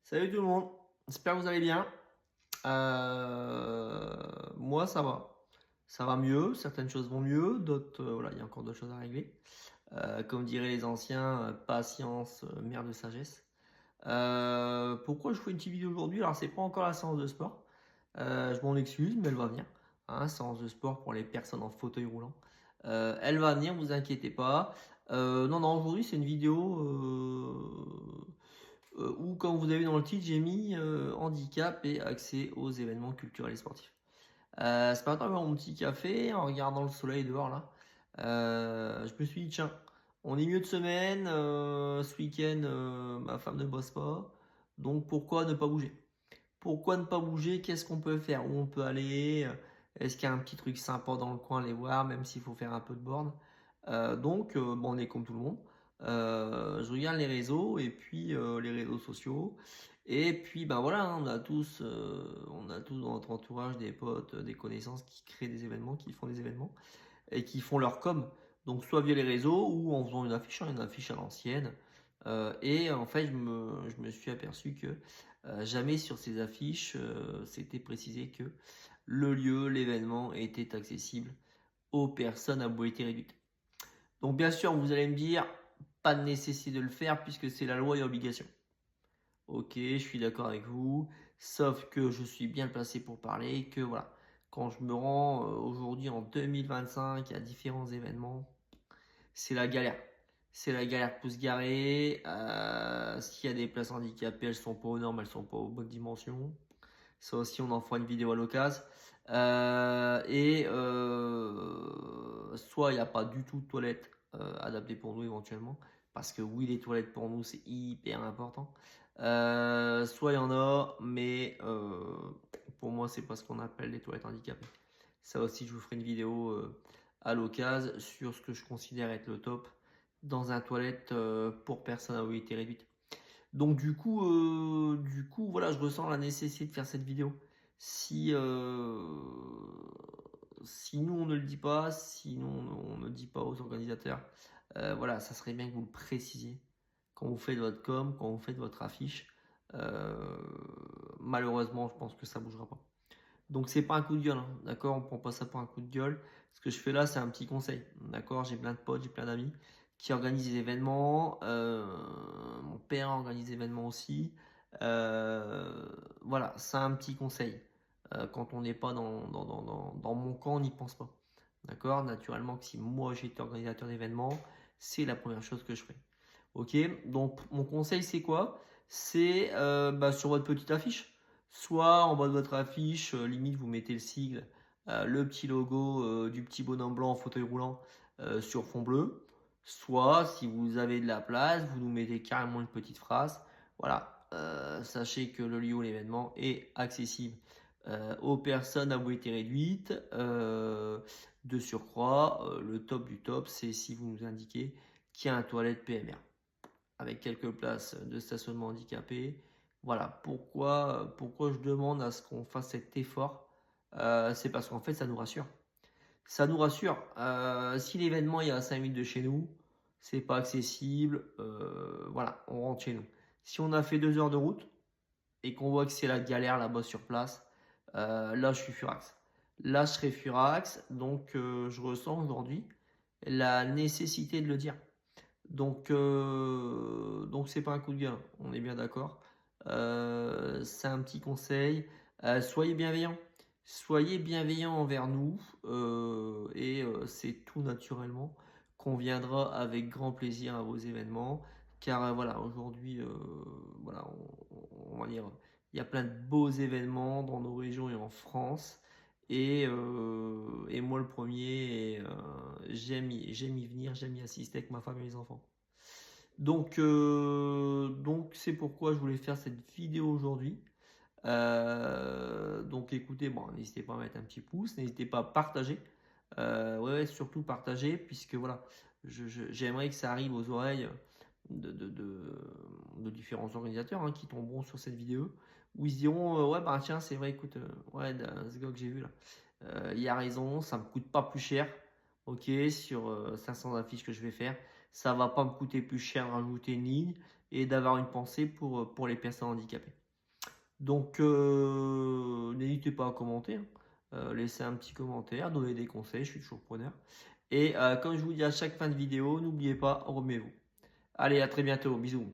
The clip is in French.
Salut tout le monde, j'espère que vous allez bien. Moi ça va mieux, certaines choses vont mieux, d'autres, voilà, il y a encore d'autres choses à régler. Comme diraient les anciens, patience, mère de sagesse. Pourquoi je fais une petite vidéo aujourd'hui? Alors c'est pas encore la séance de sport, je m'en excuse, mais elle va venir. Hein, séance de sport pour les personnes en fauteuil roulant. Elle va venir, vous inquiétez pas. Non, aujourd'hui c'est une vidéo où, comme vous avez vu dans le titre, j'ai mis handicap et accès aux événements culturels et sportifs. Ce matin, avec mon petit café, en regardant le soleil dehors là, je me suis dit, tiens, on est milieu de semaine, ce week-end, ma femme ne bosse pas, donc pourquoi ne pas bouger? Pourquoi ne pas bouger? Qu'est-ce qu'on peut faire? Où on peut aller? Est-ce qu'il y a un petit truc sympa dans le coin à aller voir, même s'il faut faire un peu de borne? Bon, on est comme tout le monde. Je regarde les réseaux et puis les réseaux sociaux. Et puis, ben voilà, hein, on a tous dans notre entourage des potes, des connaissances qui créent des événements, qui font des événements et qui font leur com. Donc, soit via les réseaux ou en faisant une affiche à l'ancienne. Et en fait, je me suis aperçu que jamais sur ces affiches, c'était précisé que le lieu, l'événement était accessible aux personnes à mobilité réduite. Donc bien sûr, vous allez me dire, pas de nécessité de le faire puisque c'est la loi et l'obligation. Ok, je suis d'accord avec vous, sauf que je suis bien placé pour parler, que voilà, quand je me rends aujourd'hui en 2025 à différents événements, c'est la galère. C'est la galère pour se garer. S'il y a des places handicapées, elles sont pas aux normes, elles sont pas aux bonnes dimensions. Ça aussi, on en fera une vidéo à l'occasion. Soit il n'y a pas du tout de toilettes adaptées pour nous éventuellement. Parce que oui, les toilettes pour nous, c'est hyper important. Soit il y en a, mais pour moi, c'est pas ce qu'on appelle les toilettes handicapées. Ça aussi, je vous ferai une vidéo à l'occasion sur ce que je considère être le top dans un toilette pour personnes à mobilité réduite. Donc du coup, voilà, je ressens la nécessité de faire cette vidéo. Si, si nous on ne le dit pas, si nous on ne dit pas aux organisateurs, voilà, ça serait bien que vous le précisiez quand vous faites votre com, quand vous faites votre affiche. Euh, Malheureusement, je pense que ça bougera pas. Donc c'est pas un coup de gueule, hein, d'accord? On prend pas ça pour un coup de gueule. Ce que je fais là, c'est un petit conseil, d'accord? J'ai plein de potes, j'ai plein d'amis qui organisent des événements. Mon père organise des événements aussi. Voilà, c'est un petit conseil. Quand on n'est pas dans mon camp, on n'y pense pas. D'accord? Naturellement que si moi j'étais organisateur d'événements, c'est la première chose que je ferais. Ok? Donc mon conseil c'est quoi? C'est sur votre petite affiche. Soit en bas de votre affiche, limite vous mettez le sigle, le petit logo du petit bonhomme blanc en fauteuil roulant sur fond bleu. Soit si vous avez de la place, vous nous mettez carrément une petite phrase. Voilà, sachez que le lieu ou l'événement est accessible aux personnes à mobilité réduite. De surcroît, le top du top, c'est si vous nous indiquez qu'il y a un toilette PMR avec quelques places de stationnement handicapé. Voilà, pourquoi je demande à ce qu'on fasse cet effort. C'est parce qu'en fait, ça nous rassure. Ça nous rassure. Si l'événement est à 5 minutes de chez nous, c'est pas accessible. Voilà, on rentre chez nous. Si on a fait 2 heures de route et qu'on voit que c'est la galère là-bas sur place, là, je suis furax. Là, je serai furax. Donc, je ressens aujourd'hui la nécessité de le dire. Donc c'est pas un coup de gueule, on est bien d'accord. C'est un petit conseil. Soyez bienveillants. Soyez bienveillants envers nous c'est tout naturellement qu'on viendra avec grand plaisir à vos événements. Car voilà, aujourd'hui, voilà, on va dire, il y a plein de beaux événements dans nos régions et en France. Et moi le premier, j'aime y venir, j'aime y assister avec ma femme et mes enfants. Donc c'est pourquoi je voulais faire cette vidéo aujourd'hui. Donc écoutez, bon, n'hésitez pas à mettre un petit pouce, n'hésitez pas à partager. Ouais, surtout partager, puisque voilà, j'aimerais que ça arrive aux oreilles de différents organisateurs hein, qui tomberont sur cette vidéo, où ils se diront ouais, bah tiens, c'est vrai, écoute, ouais, ce gars que j'ai vu là, il a raison, ça me coûte pas plus cher, ok, sur 500 affiches que je vais faire, ça va pas me coûter plus cher de rajouter une ligne, et d'avoir une pensée pour les personnes handicapées. Donc, n'hésitez pas à commenter, hein. Laissez un petit commentaire, donner des conseils, je suis toujours preneur. Et comme je vous dis à chaque fin de vidéo, n'oubliez pas, remuez-vous. Allez, à très bientôt, bisous.